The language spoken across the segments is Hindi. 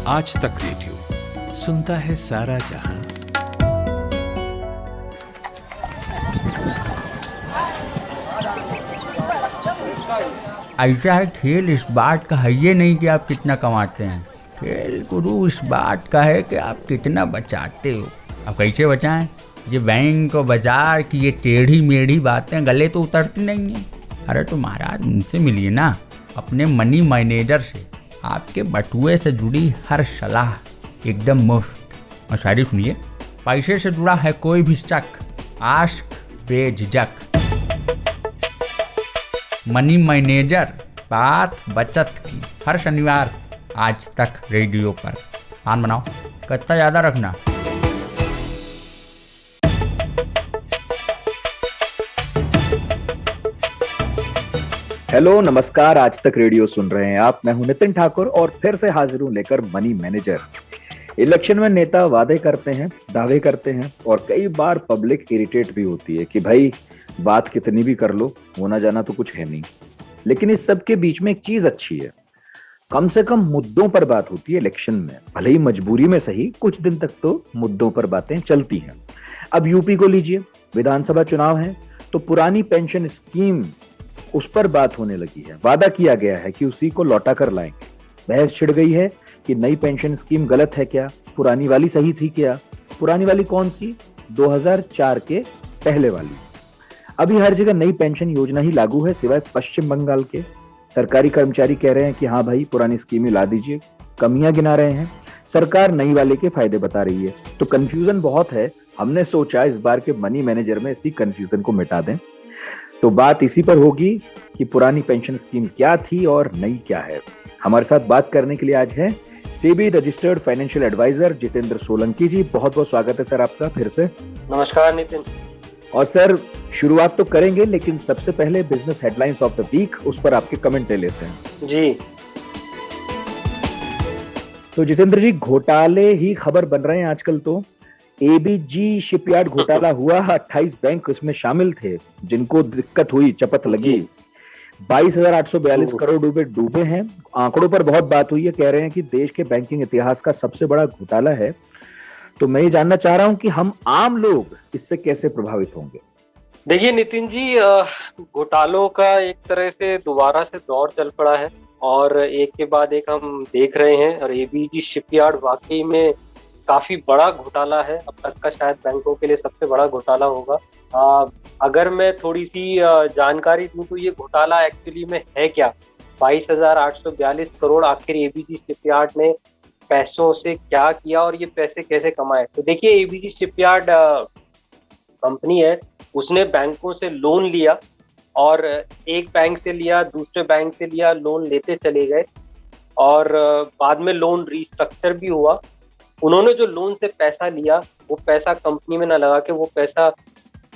आज तक रेडियो सुनता है सारा जहां। ऐसा है, खेल इस बात का है ये नहीं कि आप कितना कमाते हैं, खेल गुरु इस बात का है कि आप कितना बचाते हो। अब कैसे बचाएं? ये बैंक और बाजार की ये टेढ़ी मेढ़ी बातें गले तो उतरती नहीं हैं। अरे तो महाराज उनसे मिलिए ना, अपने मनी मैनेजर से। आपके बटुए से जुड़ी हर सलाह एकदम मुफ्त। और शायरी सुनिए, पैसे से जुड़ा है कोई भी शक, आस्क बेझिझक। मनी मैनेजर, बात बचत की। हर शनिवार आज तक रेडियो पर। आन बनाओ, कितना ज़्यादा रखना। हेलो नमस्कार, आज तक रेडियो सुन रहे हैं आप। मैं हूं नितिन ठाकुर और फिर से हाजिर हूं लेकर मनी मैनेजर। इलेक्शन में नेता वादे करते हैं, दावे करते हैं और कई बार पब्लिक इरिटेट भी होती है कि भाई बात कितनी भी कर लो, होना जाना तो कुछ है नहीं। लेकिन इस सब के बीच में एक चीज अच्छी है, कम से कम मुद्दों पर बात होती है इलेक्शन में। भले ही मजबूरी में सही, कुछ दिन तक तो मुद्दों पर बातें चलती हैं। अब यूपी को लीजिए, विधानसभा चुनाव है तो पुरानी पेंशन स्कीम, उस पर बात होने लगी है। वादा किया गया है कि उसी को लौटा कर लाएंगे। बहस छिड़ गई है कि नई पेंशन स्कीम गलत है क्या, पुरानी वाली सही थी क्या। पुरानी वाली कौन सी? 2004 के पहले वाली। अभी हर जगह नई पेंशन योजना ही लागू है सिवाय पश्चिम बंगाल के। सरकारी कर्मचारी कह रहे हैं कि हाँ भाई पुरानी स्कीम ही ला दीजिए, कमियां गिना रहे हैं। सरकार नई वाले के फायदे बता रही है। तो कंफ्यूजन बहुत है। हमने सोचा इस बार के मनी मैनेजर में इसी कंफ्यूजन को मिटा दें। तो बात इसी पर होगी कि पुरानी पेंशन स्कीम क्या थी और नई क्या है। हमारे साथ बात करने के लिए आज है SEBI registered financial advisor Jitendra Solanki ji. बहुत बहुत स्वागत है सर आपका फिर से। नमस्कार नितिन। और सर शुरुआत तो करेंगे, लेकिन सबसे पहले business headlines of the week, उस पर आपके कमेंट ले लेते हैं जी। तो जितेंद्र जी, घोटाले ही खबर बन रहे हैं आजकल। तो एबीजी शिपयार्ड घोटाला हुआ, 28 बैंक इसमें शामिल थे जिनको दिक्कत हुई, चपत लगी। 22,842 करोड़ रुपए डूबे हैं। आंकड़ों पर बहुत बात हुई है, कह रहे हैं कि देश के बैंकिंग इतिहास का सबसे बड़ा घोटाला है। तो मैं ये जानना चाह रहा हूं कि हम आम लोग इससे कैसे प्रभावित होंगे। देखिए नितिन जी, घोटालों का एक तरह से दोबारा से दौर चल पड़ा है और एक के बाद एक हम देख रहे हैं। और एबीजी शिपयार्ड वाकई में काफी बड़ा घोटाला है, अब तक का शायद बैंकों के लिए सबसे बड़ा घोटाला होगा। अगर मैं थोड़ी सी जानकारी दूं तो ये घोटाला एक्चुअली में है क्या। 22,842 करोड़ आखिर एबीजी शिपयार्ड ने पैसों से क्या किया और ये पैसे कैसे कमाए। तो देखिए, एबीजी शिपयार्ड कंपनी है, उसने बैंकों से लोन लिया और एक बैंक से लिया, दूसरे बैंक से लिया, लोन लेते चले गए और बाद में लोन रिस्ट्रक्चर भी हुआ। उन्होंने जो लोन से पैसा लिया वो पैसा कंपनी में ना लगा के वो पैसा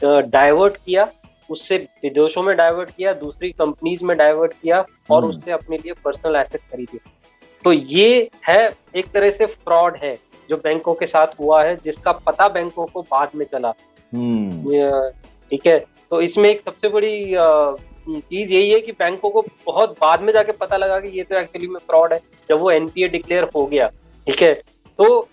डाइवर्ट किया, उससे विदेशों में डाइवर्ट किया, दूसरी कंपनीज में डाइवर्ट किया और उससे अपने लिए पर्सनल एसेट खरीदे। तो ये है एक तरह से फ्रॉड है जो बैंकों के साथ हुआ है, जिसका पता बैंकों को बाद में चला। ठीक है, तो इसमें एक सबसे बड़ी चीज यही है कि बैंकों को बहुत बाद में जाके पता लगा कि ये तो एक्चुअली में फ्रॉड है, जब वो एनपीए डिक्लेयर हो गया। ठीक है, तो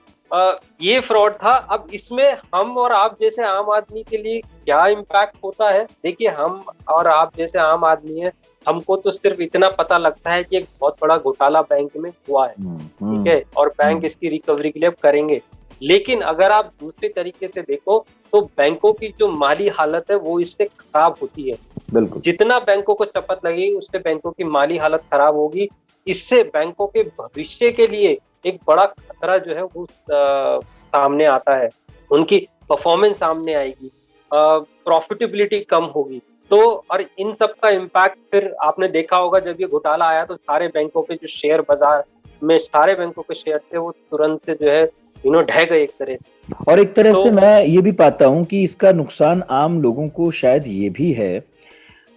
ये फ्रॉड था। अब इसमें हम और आप जैसे आम आदमी के लिए क्या इम्पैक्ट होता है। देखिए, हम और आप जैसे आम आदमी हैं, हमको तो सिर्फ इतना पता लगता है कि एक बहुत बड़ा घोटाला बैंक में हुआ है, ठीक है, और बैंक इसकी रिकवरी के लिए करेंगे। लेकिन अगर आप दूसरे तरीके से देखो तो बैंकों की जो माली हालत है वो इससे खराब होती है। बिल्कुल, जितना बैंकों को चपत लगेगी उससे बैंकों की माली हालत खराब होगी। इससे बैंकों के भविष्य के लिए एक बड़ा खतरा जो है वो सामने आता है। उनकी परफॉर्मेंस सामने आएगी, प्रॉफिटेबिलिटी कम होगी। तो और इन सब का इम्पैक्ट फिर आपने देखा होगा, जब ये घोटाला आया तो सारे बैंकों के जो शेयर बाजार में सारे बैंकों के शेयर थे वो तुरंत से जो है ढह गए एक तरह से। और एक तरह से मैं ये भी पाता हूँ कि इसका नुकसान आम लोगों को शायद ये भी है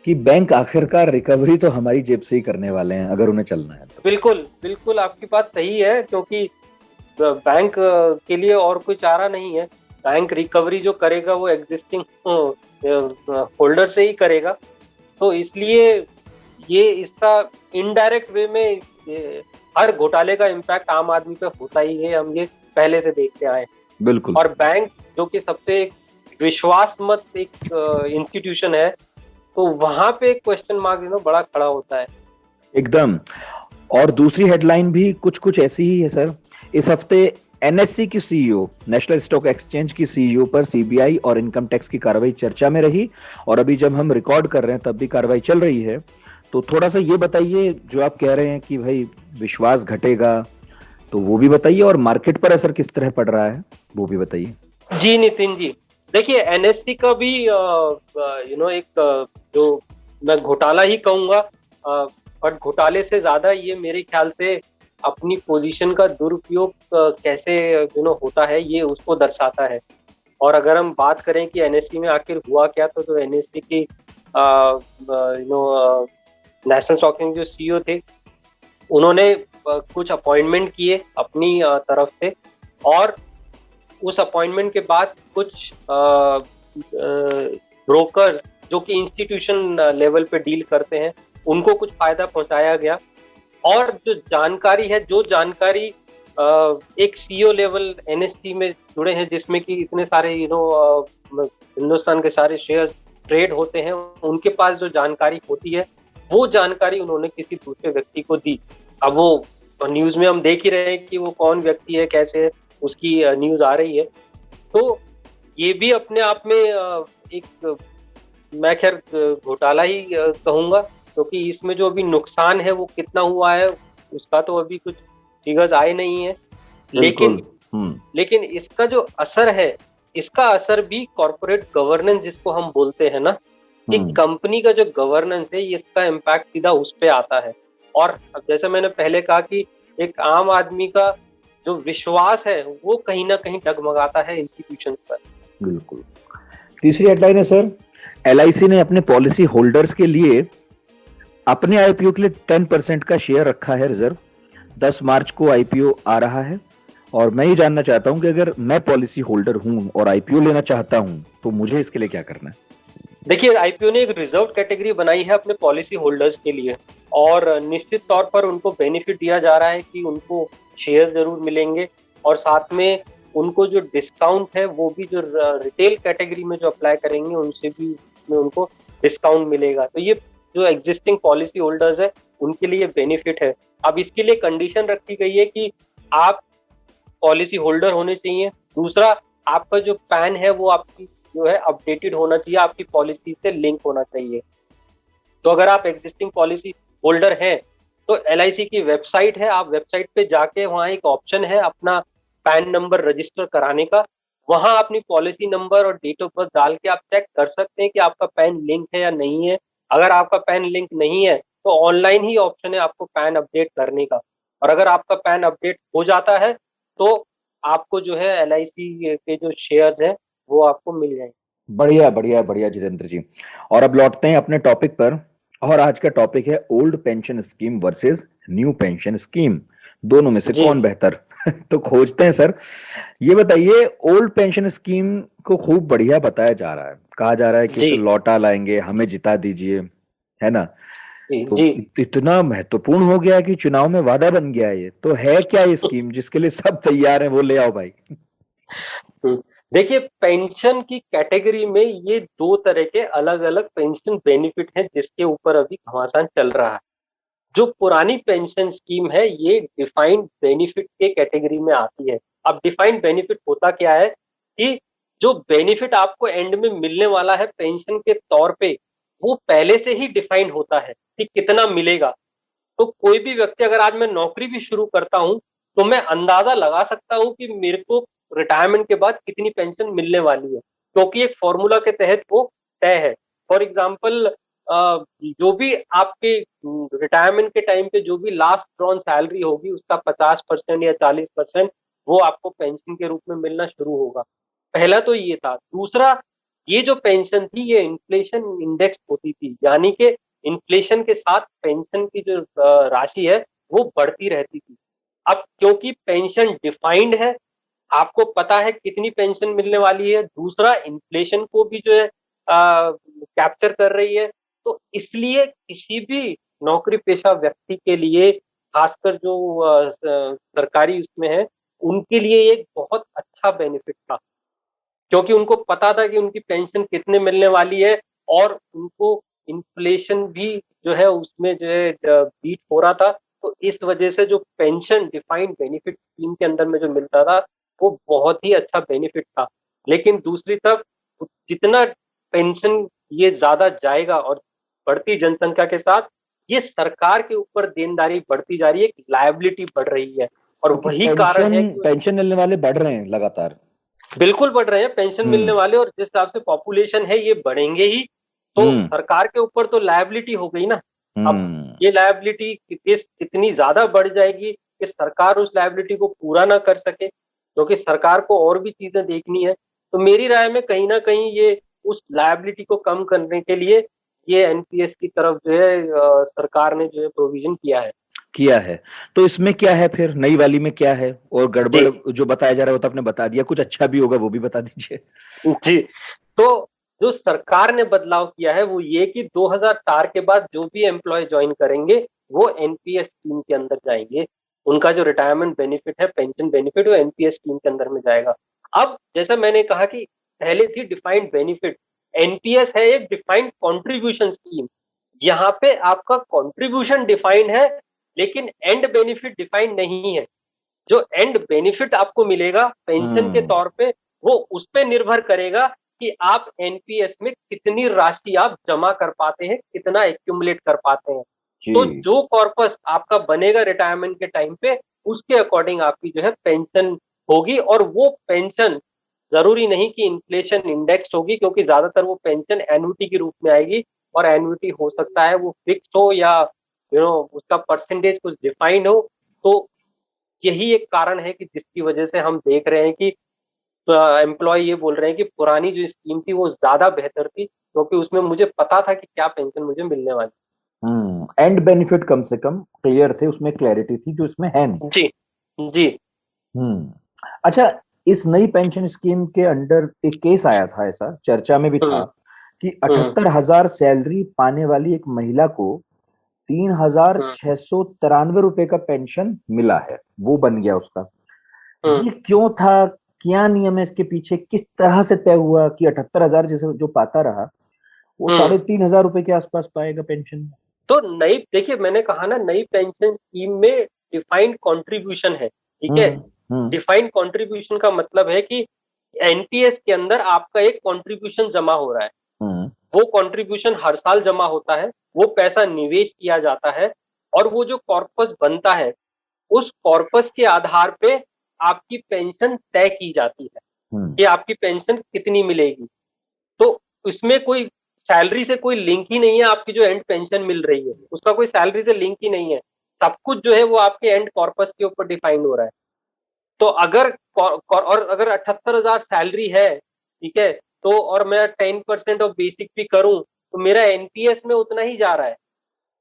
कि बैंक आखिरकार रिकवरी तो हमारी जेब से ही करने वाले हैं अगर उन्हें चलना है तो। बिल्कुल बिल्कुल, आपकी बात सही है, क्योंकि बैंक के लिए और कोई चारा नहीं है। बैंक रिकवरी जो करेगा वो एग्जिस्टिंग होल्डर से ही करेगा। तो इसलिए ये इसका इनडायरेक्ट वे में हर घोटाले का इम्पैक्ट आम आदमी पे होता ही है, हम ये पहले से देखते आए। बिल्कुल। और बैंक जो कि सबसे विश्वास मत एक इंस्टीट्यूशन है, तो वहां पे एक क्वेश्चन मार्क बड़ा खड़ा होता है। एकदम। और दूसरी हेडलाइन भी कुछ कुछ ऐसी ही है सर। इस हफ्ते एनएससी की सीईओ, नेशनल स्टॉक एक्सचेंज की सीईओ पर सीबीआई और इनकम टैक्स की कार्रवाई चर्चा में रही, और अभी जब हम रिकॉर्ड कर रहे हैं तब भी कार्रवाई चल रही है। तो थोड़ा सा ये बताइए, जो आप कह रहे हैं कि भाई विश्वास घटेगा, तो वो भी बताइए, और मार्केट पर असर किस तरह पड़ रहा है वो भी बताइए। जी नितिन जी, देखिए एनएससी का भी एक जो मैं घोटाला ही कहूंगा, बट घोटाले से ज्यादा ये मेरे ख्याल से अपनी पोजीशन का दुरुपयोग कैसे होता है, ये उसको दर्शाता है। और अगर हम बात करें कि एनएससी में आखिर हुआ क्या, तो एनएससी की नेशनल स्टॉक एक्सचेंज जो सीईओ थे, उन्होंने कुछ अपॉइंटमेंट किए अपनी तरफ से, और उस अपॉइंटमेंट के बाद कुछ ब्रोकर्स जो कि इंस्टीट्यूशन लेवल पे डील करते हैं, उनको कुछ फायदा पहुंचाया गया। और जो जानकारी एक सीईओ लेवल एनएससी में जुड़े हैं, जिसमें कि इतने सारे हिंदुस्तान के सारे शेयर्स ट्रेड होते हैं, उनके पास जो जानकारी होती है, वो जानकारी उन्होंने किसी दूसरे व्यक्ति को दी। अब वो न्यूज में हम देख ही रहे हैं कि वो कौन व्यक्ति है, कैसे उसकी न्यूज आ रही है। तो ये भी अपने आप में एक मैं खैर घोटाला ही कहूंगा, क्योंकि इसमें जो अभी नुकसान है वो कितना हुआ है उसका तो अभी कुछ फिगर्स आए नहीं है। लेकिन इसका जो असर है, इसका असर भी कॉर्पोरेट गवर्नेंस जिसको हम बोलते हैं ना, कि कंपनी का जो गवर्नेंस है, इसका इम्पैक्ट सीधा उस पे आता है। और जैसे मैंने पहले कहा कि एक आम आदमी का जो विश्वास है वो कहीं ना कहीं डगमगाता है इंस्टीट्यूशन पर। बिल्कुल। तीसरी हेडलाइन है सर, एलआईसी ने अपने पॉलिसी होल्डर्स के लिए अपने आईपीओ के लिए 10% का शेयर रखा है रिजर्व। 10 मार्च को आईपीओ आ रहा है, और मैं ये जानना चाहता हूं कि अगर मैं पॉलिसी होल्डर हूं और आईपीओ लेना चाहता हूं तो मुझे इसके लिए क्या करना है? देखिए, आईपीओ ने एक रिजर्व कैटेगरी बनाई है अपने पॉलिसी होल्डर्स के लिए, और निश्चित तौर पर उनको बेनिफिट दिया जा रहा है कि उनको शेयर जरूर मिलेंगे, और साथ में उनको जो डिस्काउंट है वो भी जो रिटेल कैटेगरी में जो अप्लाई करेंगे उनसे भी उनको डिस्काउंट मिलेगा। तो ये जो एग्जिस्टिंग पॉलिसी होल्डर्स है उनके लिए बेनिफिट है। अब इसके लिए कंडीशन रखी गई है कि आप पॉलिसी होल्डर होने चाहिए। दूसरा, आपका जो पैन है वो आपकी जो है अपडेटेड होना चाहिए, आपकी पॉलिसी से लिंक होना चाहिए। तो अगर आप एग्जिस्टिंग पॉलिसी होल्डर हैं तो एलआईसी की वेबसाइट है, आप वेबसाइट पे जाके वहाँ एक ऑप्शन है अपना पैन नंबर रजिस्टर कराने का। वहाँ अपनी पॉलिसी नंबर और डेट ऑफ बर्थ डाल के आप चेक कर सकते हैं कि आपका पैन लिंक है या नहीं है। अगर आपका पैन लिंक नहीं है तो ऑनलाइन ही ऑप्शन है आपको पैन अपडेट करने का, और अगर आपका पैन अपडेट हो जाता है तो आपको जो है एलआईसी के जो शेयर्स हैं वो आपको मिल जाएंगे। बढ़िया बढ़िया बढ़िया जितेंद्र जी। और अब लौटते हैं अपने टॉपिक पर, और आज का टॉपिक है old pension scheme versus new pension scheme, दोनों में से कौन बेहतर? तो खोजते हैं सर। ये बताइए, ओल्ड पेंशन स्कीम को खूब बढ़िया बताया जा रहा है, कहा जा रहा है कि उसे लौटा लाएंगे, हमें जिता दीजिए, है ना? तो इतना महत्वपूर्ण हो गया कि चुनाव में वादा बन गया है। ये तो है क्या ये स्कीम जिसके लिए सब तैयार हैं, वो ले आओ भाई। देखिए, पेंशन की कैटेगरी में ये दो तरह के अलग अलग पेंशन बेनिफिट हैं जिसके ऊपर अभी घमासान चल रहा है। जो पुरानी पेंशन स्कीम है ये डिफाइंड बेनिफिट के कैटेगरी में आती है। अब डिफाइंड बेनिफिट होता क्या है कि जो बेनिफिट आपको एंड में मिलने वाला है पेंशन के तौर पे, वो पहले से ही डिफाइंड होता है कि कितना मिलेगा। तो कोई भी व्यक्ति, अगर आज मैं नौकरी भी शुरू करता हूं तो मैं अंदाजा लगा सकता हूं कि मेरे को रिटायरमेंट के बाद कितनी पेंशन मिलने वाली है, क्योंकि एक फॉर्मूला के तहत वो तय है। फॉर एग्जाम्पल, जो भी आपके रिटायरमेंट के टाइम पे जो भी लास्ट ड्रॉन सैलरी होगी उसका 50% या 40% वो आपको पेंशन के रूप में मिलना शुरू होगा। पहला तो ये था। दूसरा, ये जो पेंशन थी ये इन्फ्लेशन इंडेक्स होती थी, यानी कि इन्फ्लेशन के साथ पेंशन की जो राशि है वो बढ़ती रहती थी। अब क्योंकि पेंशन डिफाइंड है, आपको पता है कितनी पेंशन मिलने वाली है, दूसरा इन्फ्लेशन को भी जो है कैप्चर कर रही है, तो इसलिए किसी भी नौकरी पेशा व्यक्ति के लिए खासकर जो सरकारी उसमें है, उनके लिए एक बहुत अच्छा बेनिफिट था, क्योंकि उनको पता था कि उनकी पेंशन कितने मिलने वाली है, और उनको इन्फ्लेशन भी जो है उसमें जो है बीट हो रहा था। तो इस वजह से जो पेंशन डिफाइंड बेनिफिट स्कीम के अंदर में जो मिलता था, वो बहुत ही अच्छा बेनिफिट था। लेकिन दूसरी तरफ जितना पेंशन ये ज्यादा जाएगा और बढ़ती जनसंख्या के साथ ये सरकार के ऊपर देनदारी बढ़ती जा रही है, लायबिलिटी बढ़ रही है, और क्योंकि वही कारण है कि पेंशन मिलने वाले बढ़ रहे हैं लगातार। बिल्कुल बढ़ रहे हैं पेंशन मिलने हम्म। वाले, और जिस हिसाब से पॉपुलेशन है ये बढ़ेंगे ही, तो हम्म। सरकार के ऊपर तो लायबिलिटी हो गई ना। अब हम्म। ये लायबिलिटी इतनी ज्यादा बढ़ जाएगी कि सरकार उस लायबिलिटी को पूरा ना कर सके, क्योंकि सरकार को और भी चीजें देखनी है। तो मेरी राय में कहीं ना कहीं ये उस लायबिलिटी को कम करने के लिए ये एनपीएस की तरफ जो है सरकार ने जो है प्रोविजन किया है। तो इसमें क्या है फिर, नई वाली में क्या है, और गड़बड़ जी जो बताया जा रहा है वो तो आपने बता दिया, कुछ अच्छा भी होगा वो भी बता दीजिए। जी। तो जो सरकार ने बदलाव किया है वो ये कि 2004 के बाद जो भी एम्प्लॉय ज्वाइन करेंगे वो एनपीएस स्कीम के अंदर जाएंगे। उनका जो रिटायरमेंट बेनिफिट है, पेंशन बेनिफिट, वो एनपीएस स्कीम के अंदर में जाएगा। अब जैसा मैंने कहा कि पहले थी डिफाइंड बेनिफिट, एनपीएस है एक डिफाइंड कॉन्ट्रीब्यूशन स्कीम। यहाँ पे आपका कॉन्ट्रीब्यूशन डिफाइंड है, लेकिन एंड बेनिफिट डिफाइंड नहीं है। जो एंड बेनिफिट आपको मिलेगा पेंशन के हम्म। तौर पे, वो उस पे निर्भर करेगा कि आप एनपीएस में कितनी राशि आप जमा कर पाते हैं, कितना एक्यूमुलेट कर पाते हैं। जी। तो जो कॉर्पस आपका बनेगा रिटायरमेंट के टाइम पे, उसके अकॉर्डिंग आपकी जो है पेंशन होगी। और वो पेंशन जरूरी नहीं कि इन्फ्लेशन इंडेक्स होगी, क्योंकि ज्यादातर वो पेंशन एन्युटी के रूप में आएगी, और एन्युटी हो सकता है वो फिक्स हो या उसका परसेंटेज कुछ डिफाइंड हो। तो यही एक कारण है कि जिसकी वजह से हम देख रहे हैं कि एम्प्लॉय ये बोल रहे हैं कि पुरानी जो स्कीम थी वो ज्यादा बेहतर थी, क्योंकि उसमें मुझे पता था कि क्या पेंशन मुझे मिलने वाली। एंड बेनिफिट कम से कम क्लियर थे, उसमें क्लैरिटी थी जो इसमें है नहीं। जी जी। हम्म। अच्छा, इस नई पेंशन स्कीम के अंडर एक केस आया था, ऐसा चर्चा में भी था हम्म कि हम्म 78,000 सैलरी पाने वाली एक महिला को तीन हजार हम्म छह सौ तिरानवे रुपए का पेंशन मिला है, वो बन गया उसका। हम्म ये क्यों था, क्या नियम है इसके पीछे, किस तरह से तय हुआ कि 78,000 जैसे जो पाता रहा वो हम्म। 3,500 रुपए के आसपास पाएगा पेंशन? तो नई, देखिए मैंने कहा ना, नई पेंशन स्कीम में डिफाइंड कंट्रीब्यूशन है, ठीक है। हम्म। हम्म। डिफाइंड कंट्रीब्यूशन का मतलब है कि एनपीएस के अंदर आपका एक कंट्रीब्यूशन जमा हो रहा है। हम्म। वो कंट्रीब्यूशन हर साल जमा होता है, वो पैसा निवेश किया जाता है, और वो जो कॉर्पस बनता है उस कॉर्पस के आधार पे आपकी पेंशन तय की जाती है हम्म। कि आपकी पेंशन कितनी मिलेगी। तो इसमें कोई सैलरी से कोई लिंक ही नहीं है, आपकी जो एंड पेंशन मिल रही है उसका कोई सैलरी से लिंक ही नहीं है। सब कुछ जो है वो आपके एंड कॉर्पस के ऊपर डिफाइंड हो रहा है। तो और अगर 78,000 सैलरी है, ठीक है, तो और मैं 10% ऑफ बेसिक भी करूं, तो मेरा एनपीएस में उतना ही जा रहा है।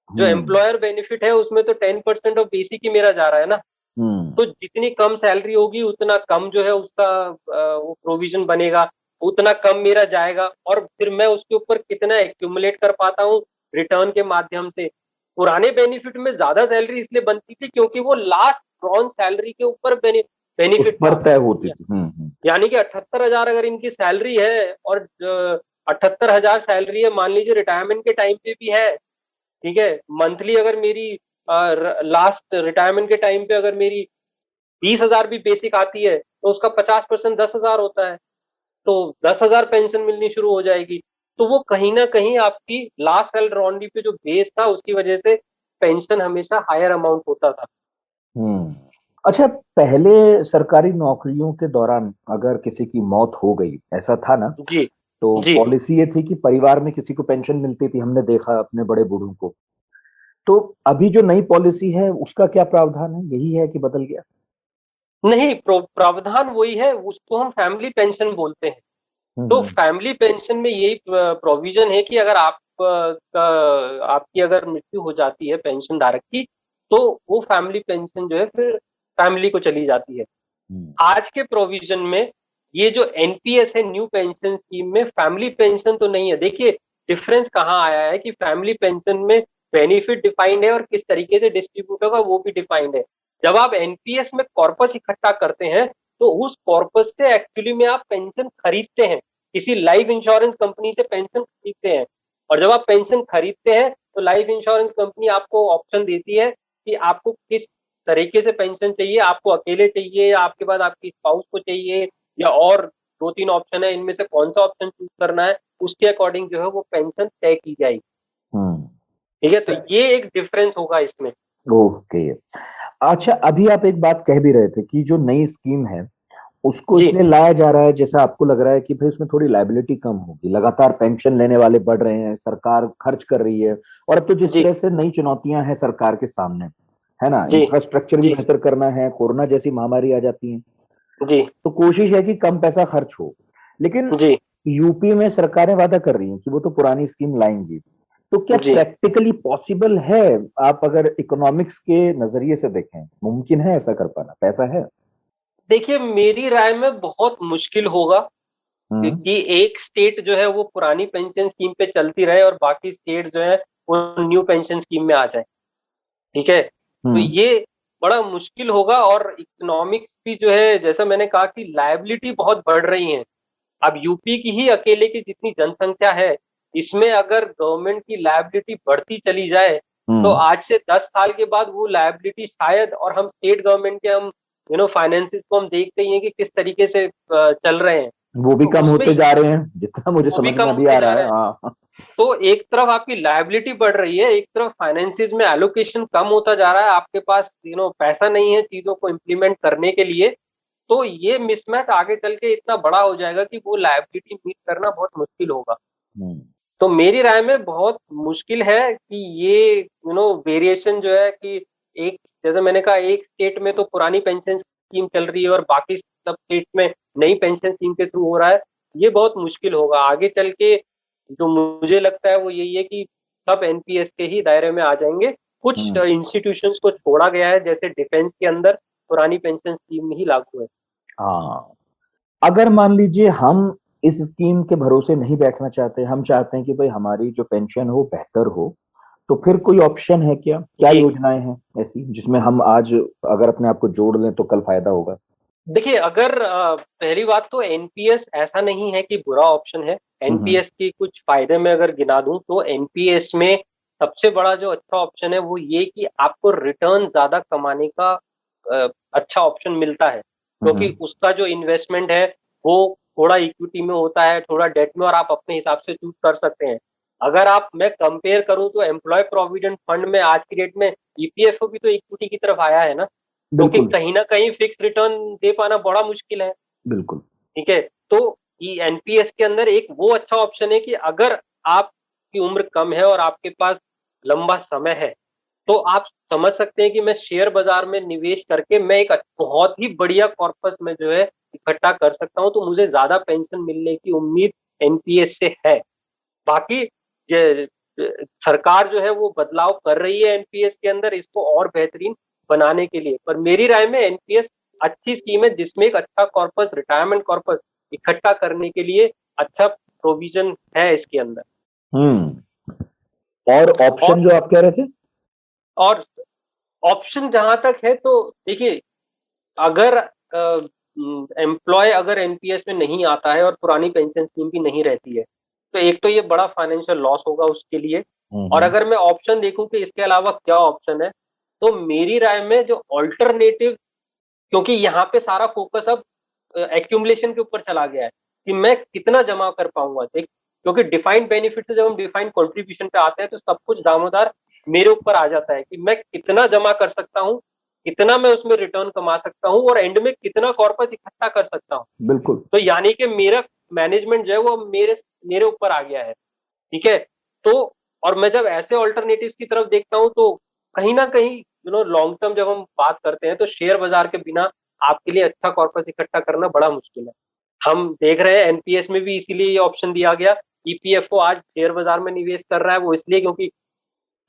जो हम्म। एम्प्लॉयर बेनिफिट है उसमें तो 10% ऑफ बेसिक ही मेरा जा रहा है ना। हम्म। तो जितनी कम सैलरी होगी उतना कम जो है उसका वो प्रोविजन बनेगा, उतना कम मेरा जाएगा, और फिर मैं उसके ऊपर कितना एक्यूमुलेट कर पाता हूँ रिटर्न के माध्यम से। पुराने बेनिफिट में ज्यादा सैलरी इसलिए बनती थी क्योंकि वो लास्ट ड्रॉन सैलरी के ऊपर उस बेनिफिट पर था। तय होती थी। यानी कि 78,000 अगर इनकी सैलरी है, और 78,000 सैलरी है, मान लीजिए रिटायरमेंट के टाइम पे भी है, ठीक है, मंथली अगर मेरी लास्ट रिटायरमेंट के टाइम पे अगर मेरी 20,000 भी बेसिक आती है, तो उसका 50% 10,000 होता है। तो 10,000 पेंशन मिलनी शुरू हो जाएगी। तो वो कहीं ना कहीं आपकी लास्ट सेल रॉन्डी पे जो बेस था उसकी वजह से पेंशन हमेशा हायर अमाउंट होता था। हम्म। अच्छा, पहले सरकारी नौकरियों के दौरान अगर किसी की मौत हो गई, ऐसा था ना, जी तो जी। पॉलिसी ये थी कि परिवार में किसी को पेंशन मिलती थी, हमने देखा अपने बड़े बूढ़ों को। तो अभी जो नई पॉलिसी है उसका क्या प्रावधान है, यही है कि बदल गया? नहीं, प्रावधान वही है, उसको हम फैमिली पेंशन बोलते हैं। तो हम्म। फैमिली पेंशन में यही प्रोविजन है कि अगर आपकी अगर मृत्यु हो जाती है पेंशन धारक की, तो वो फैमिली पेंशन जो है फिर फैमिली को चली जाती है। हम्म। आज के प्रोविजन में ये जो एनपीएस है, न्यू पेंशन स्कीम में फैमिली पेंशन तो नहीं है। देखिए डिफरेंस कहाँ आया है कि फैमिली पेंशन में बेनिफिट डिफाइंड है और किस तरीके से डिस्ट्रीब्यूट होगा वो भी डिफाइंड है। जब आप एनपीएस में कॉर्पस इकट्ठा करते हैं तो उस कॉर्पस से एक्चुअली में आप पेंशन खरीदते हैं, किसी लाइफ इंश्योरेंस कंपनी से पेंशन खरीदते हैं। और जब आप पेंशन खरीदते हैं तो लाइफ इंश्योरेंस कंपनी आपको ऑप्शन देती है कि आपको किस तरीके से पेंशन चाहिए, आपको अकेले चाहिए या आपके बाद आपकी स्पाउस को चाहिए, या और 2-3 ऑप्शन है, इनमें से कौन सा ऑप्शन चूज करना है, उसके अकॉर्डिंग जो है वो पेंशन तय की जाएगी। हम्म। ठीक है, तो ये एक डिफरेंस होगा इसमें। ओके। अच्छा, अभी आप एक बात कह भी रहे थे कि जो नई स्कीम है उसको जी इसलिए लाया जा रहा है, जैसा आपको लग रहा है कि भाई उसमें थोड़ी लायबिलिटी कम होगी, लगातार पेंशन लेने वाले बढ़ रहे हैं, सरकार खर्च कर रही है, और अब तो जिस जी तरह से नई चुनौतियां हैं सरकार के सामने, है ना, जी इंफ्रास्ट्रक्चर भी जी बेहतर करना है, कोरोना जैसी महामारी आ जाती है, जी तो कोशिश है कि कम पैसा खर्च हो। लेकिन जी यूपी में सरकारें वादा कर रही हैं कि वो तो पुरानी स्कीम लाएंगी, तो क्या जी। प्रैक्टिकली पॉसिबल है? आप अगर इकोनॉमिक्स के नजरिए से देखें, मुमकिन है ऐसा कर पाना? पैसा है? देखिए, मेरी राय में बहुत मुश्किल होगा हम्म। कि एक स्टेट जो है वो पुरानी पेंशन स्कीम पे चलती रहे और बाकी स्टेट जो है वो न्यू पेंशन स्कीम में आ जाए। ठीक है, तो हम्म। ये बड़ा मुश्किल होगा। और इकोनॉमिक्स भी जो है, जैसा मैंने कहा कि लायबिलिटी बहुत बढ़ रही है। अब यूपी की ही अकेले की जितनी जनसंख्या है, इसमें अगर गवर्नमेंट की लायबिलिटी बढ़ती चली जाए तो हम्म। आज से 10 साल के बाद वो लायबिलिटी शायद, और हम स्टेट गवर्नमेंट के हम फाइनेंसिस को हम देखते ही हैं कि किस तरीके से चल रहे हैं, वो भी तो कम उसमें होते जा रहे हैं, जितना मुझे वो भी समझ कम में अभी होते आ जा रहा रहे है। हैं। हाँ। तो एक तरफ आपकी लायबिलिटी बढ़ रही है, एक तरफ फाइनेंसिस में एलोकेशन कम होता जा रहा है, आपके पास पैसा नहीं है चीजों को इम्प्लीमेंट करने के लिए। तो ये मिसमैच आगे चल के इतना बड़ा हो जाएगा कि वो लायबिलिटी मीट करना बहुत मुश्किल होगा। हम्म। तो मेरी राय में बहुत मुश्किल है कि ये वेरिएशन जो है कि एक, जैसे मैंने कहा, एक स्टेट में तो पुरानी पेंशन स्कीम चल रही है और बाकी सब स्टेट में नई पेंशन स्कीम के थ्रू हो रहा है। ये बहुत मुश्किल होगा आगे चल के। जो मुझे लगता है वो यही है कि सब एनपीएस के ही दायरे में आ जाएंगे। कुछ हम्म। इंस्टीट्यूशंस को छोड़ा गया है, जैसे डिफेंस के अंदर पुरानी पेंशन स्कीम ही लागू है। हाँ। अगर मान लीजिए हम इस स्कीम के भरोसे नहीं बैठना चाहते, हम चाहते हैं कि भाई हमारी जो पेंशन हो बेहतर हो, तो फिर कोई ऑप्शन है क्या? क्या जी, योजनाएं हैं ऐसी जिसमें हम आज अगर अपने आप को जोड़ लें तो कल फायदा होगा? देखिए, अगर पहली बात तो एनपीएस ऐसा नहीं है कि बुरा ऑप्शन है। हम्म। एनपीएस की कुछ फायदे मैं अगर गिना दूं तो एनपीएस में सबसे बड़ा जो अच्छा ऑप्शन है वो ये कि आपको रिटर्न ज्यादा कमाने का अच्छा ऑप्शन मिलता है, क्योंकि हम्म। उसका जो इन्वेस्टमेंट है वो थोड़ा इक्विटी में होता है, थोड़ा डेट में, और आप अपने हिसाब से चूज कर सकते हैं। अगर आप मैं कंपेयर करूं तो एम्प्लॉय प्रोविडेंट फंड में आज की डेट में ईपीएफओ भी तो इक्विटी की तरफ आया है ना, क्योंकि बिल्कुल। कहीं ना कहीं फिक्स रिटर्न दे पाना बड़ा मुश्किल है। बिल्कुल। ठीक है, तो एनपीएस के अंदर एक वो अच्छा ऑप्शन है कि अगर आपकी उम्र कम है और आपके पास लंबा समय है तो आप समझ सकते हैं कि मैं शेयर बाजार में निवेश करके मैं एक बहुत ही बढ़िया कॉर्पस में जो है इकट्ठा कर सकता हूं, तो मुझे ज्यादा पेंशन मिलने की उम्मीद एनपीएस से है। बाकी सरकार जो है वो बदलाव कर रही है एनपीएस के अंदर इसको और बेहतरीन बनाने के लिए, पर मेरी राय में एनपीएस अच्छी स्कीम है जिसमें एक अच्छा कॉर्पस, रिटायरमेंट कॉर्पस इकट्ठा करने के लिए अच्छा प्रोविजन है इसके अंदर। हम्म। और ऑप्शन और जो आप कह रहे थे? और ऑप्शन जहां तक है तो देखिए, अगर एम्प्लॉय अगर एनपीएस में नहीं आता है और पुरानी पेंशन स्कीम भी नहीं रहती है तो एक तो ये बड़ा फाइनेंशियल लॉस होगा उसके लिए। और हम्म। अगर मैं ऑप्शन देखूं कि इसके अलावा क्या ऑप्शन है, तो मेरी राय में जो ऑल्टरनेटिव, क्योंकि यहाँ पे सारा फोकस अब एक्यूमुलेशन के ऊपर चला गया है कि मैं कितना जमा कर पाऊंगा, देख, क्योंकि डिफाइंड बेनिफिट से जब हम डिफाइंड कंट्रीब्यूशन पे आते हैं तो सब कुछ दामोदार मेरे ऊपर आ जाता है कि मैं कितना जमा कर सकता हूँ, कितना मैं उसमें रिटर्न कमा सकता हूँ और एंड में कितना कॉर्पस इकट्ठा कर सकता हूँ। बिल्कुल। तो यानी कि मेरा मैनेजमेंट जो है वो मेरे मेरे ऊपर आ गया है। ठीक है, तो और मैं जब ऐसे ऑल्टरनेटिव्स की तरफ देखता हूँ तो कहीं ना कहीं लॉन्ग टर्म जब हम बात करते हैं तो शेयर बाजार के बिना आपके लिए अच्छा कॉर्पस इकट्ठा करना बड़ा मुश्किल है। हम देख रहे हैं एनपीएस में भी इसीलिए ये ऑप्शन दिया गया। ईपीएफओ आज शेयर बाजार में निवेश कर रहा है वो इसलिए क्योंकि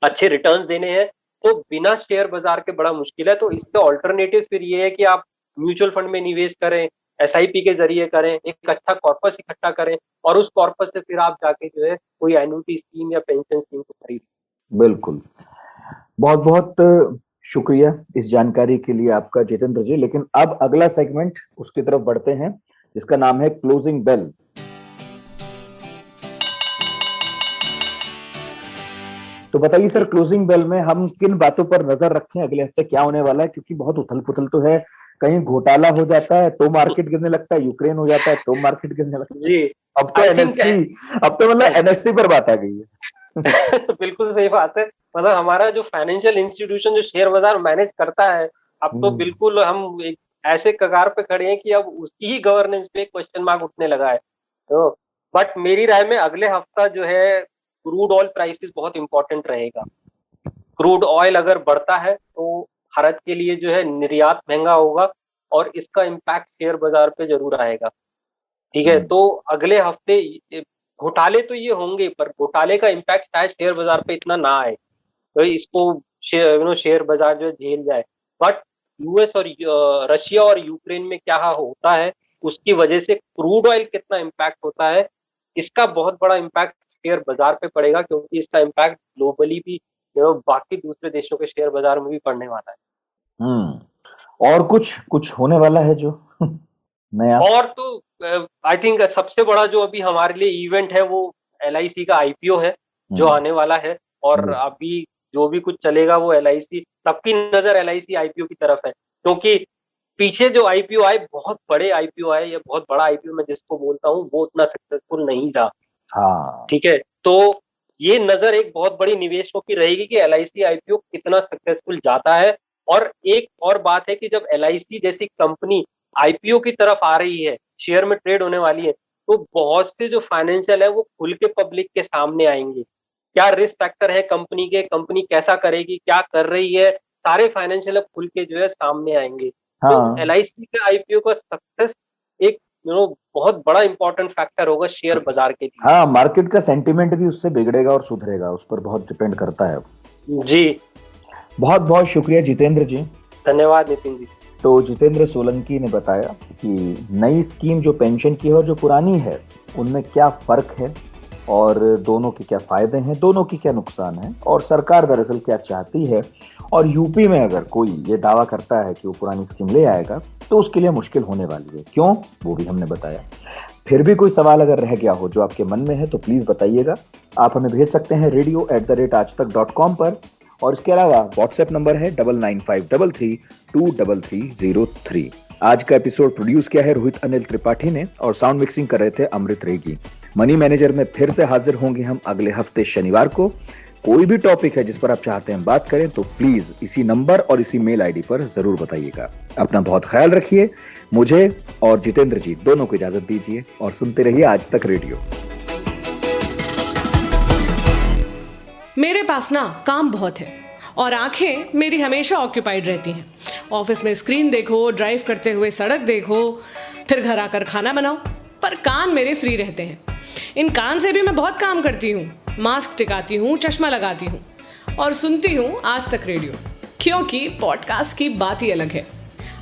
अच्छे रिटर्न्स देने हैं, तो बिना शेयर बाजार के बड़ा मुश्किल है। तो इसके ऑल्टरनेटिव फिर ये है कि आप म्यूचुअल फंड में निवेश करें, एसआईपी के जरिए करें, एक अच्छा कॉर्पस इकट्ठा करें और उस कॉर्पस से फिर आप जाके जो है कोई एन्युटी स्कीम या पेंशन स्कीम को खरीदें। बिल्कुल। बहुत बहुत शुक्रिया इस जानकारी के लिए आपका जितेंद्र जी। लेकिन अब अगला सेगमेंट उसकी तरफ बढ़ते हैं जिसका नाम है क्लोजिंग बेल। तो बताइए सर, क्लोजिंग बेल में हम किन बातों पर नजर रखें, अगले हफ्ते क्या होने वाला है? क्योंकि बहुत उथल पुथल तो है, कहीं घोटाला हो जाता है तो मार्केट गिरने लगता है, यूक्रेन हो जाता है तो मार्केट गिरने लगता है। जी, अब तो आई थिंक एनएससी, अब तो मतलब एनएससी पर बात आ गई है। बिल्कुल सही बात है। मतलब हमारा जो फाइनेंशियल इंस्टीट्यूशन जो शेयर बाजार मैनेज करता है, अब तो बिल्कुल हम एक ऐसे कगार पे खड़े हैं कि अब उसकी ही गवर्नेंस पे क्वेश्चन मार्क उठने लगा है। तो बट मेरी राय में अगले हफ्ता जो है क्रूड ऑयल प्राइसेस बहुत इंपॉर्टेंट रहेगा। क्रूड ऑयल अगर बढ़ता है तो भारत के लिए जो है निर्यात महंगा होगा और इसका इम्पैक्ट शेयर बाजार पे जरूर आएगा। ठीक है, तो अगले हफ्ते घोटाले तो ये होंगे, पर घोटाले का इम्पैक्ट शायद शेयर बाजार पे इतना ना आए, तो इसको शेयर बाजार जो है झेल जाए। बट यूएस और रशिया और यूक्रेन में क्या होता है, उसकी वजह से क्रूड ऑयल कितना इम्पैक्ट होता है, इसका बहुत बड़ा इम्पैक्ट शेयर बाजार पे पड़ेगा, क्योंकि इसका इम्पैक्ट ग्लोबली भी बाकी दूसरे देशों के शेयर बाजार में भी पड़ने वाला है। और कुछ कुछ होने वाला है जो नया? और तो आई थिंक सबसे बड़ा जो अभी हमारे लिए इवेंट है वो LIC का IPO है जो आने वाला है। और अभी जो भी कुछ चलेगा वो LIC, सबकी नजर LIC IPO की तरफ है, क्योंकि पीछे जो IPO आए बहुत बड़े IPO आए, ये बहुत बड़ा IPO मैं जिसको बोलता हूँ वो उतना सक्सेसफुल नहीं था। हाँ, ठीक है, तो ये नजर एक बहुत बड़ी निवेशकों की रहेगी कि LIC IPO कितना सक्सेसफुल जाता है। और एक और बात है कि जब LIC जैसी कंपनी IPO की तरफ आ रही है, शेयर में ट्रेड होने वाली है, तो बहुत से जो फाइनेंशियल है वो खुल के पब्लिक के सामने आएंगे। क्या रिस्क फैक्टर है कंपनी के, कंपनी कैसा करेगी, क्या कर रही है, सारे फाइनेंशियल खुल के जो है सामने आएंगे। तो LIC के IPO का सक्सेस एक बहुत बड़ा इंपॉर्टेंट फैक्टर होगा शेयर बाजार के लिए। हाँ, मार्केट का सेंटिमेंट भी उससे बिगड़ेगा और सुधरेगा, उस पर बहुत डिपेंड करता है। जी, बहुत बहुत शुक्रिया जितेंद्र जी। धन्यवाद नितिन जी। तो जितेंद्र सोलंकी ने बताया कि नई स्कीम जो पेंशन की है और जो पुरानी है उनमें क्या फर्क है और दोनों के क्या फायदे हैं, दोनों की क्या नुकसान है, और सरकार दरअसल क्या चाहती है। और यूपी में अगर कोई ये दावा करता है कि वो पुरानी स्कीम ले आएगा तो उसके लिए मुश्किल होने वाली है। क्यों, वो भी हमने बताया। फिर भी कोई सवाल अगर रह गया हो जो आपके मन में है तो प्लीज बताइएगा। आप हमें भेज सकते हैं radio@aajtak.com पर, और इसके अलावा व्हाट्सएप नंबर है 9953323303। आज का एपिसोड प्रोड्यूस किया है रोहित अनिल त्रिपाठी ने और साउंड मिक्सिंग कर रहे थे अमृत रेगी। मनी मैनेजर में फिर से हाजिर होंगे हम अगले हफ्ते शनिवार को। कोई भी टॉपिक है जिस पर आप चाहते हैं बात करें तो प्लीज इसी नंबर और इसी मेल आईडी पर जरूर बताइएगा। अपना बहुत ख्याल रखिए। मुझे और जितेंद्र जी दोनों को इजाजत दीजिए और सुनते रहिए आज तक रेडियो। मेरे पास ना काम बहुत है और आंखें मेरी हमेशा ऑक्यूपाइड रहती हैं। ऑफिस में स्क्रीन देखो, ड्राइव करते हुए सड़क देखो, फिर घर आकर खाना बनाओ, पर कान मेरे फ्री रहते हैं। इन कान से भी मैं बहुत काम करती हूँ, मास्क टिकाती हूँ, चश्मा लगाती हूँ और सुनती हूँ आज तक रेडियो, क्योंकि पॉडकास्ट की बात ही अलग है।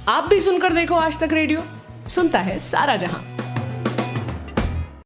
आप भी सुनकर देखो आज तक रेडियो, सुनता है सारा जहां।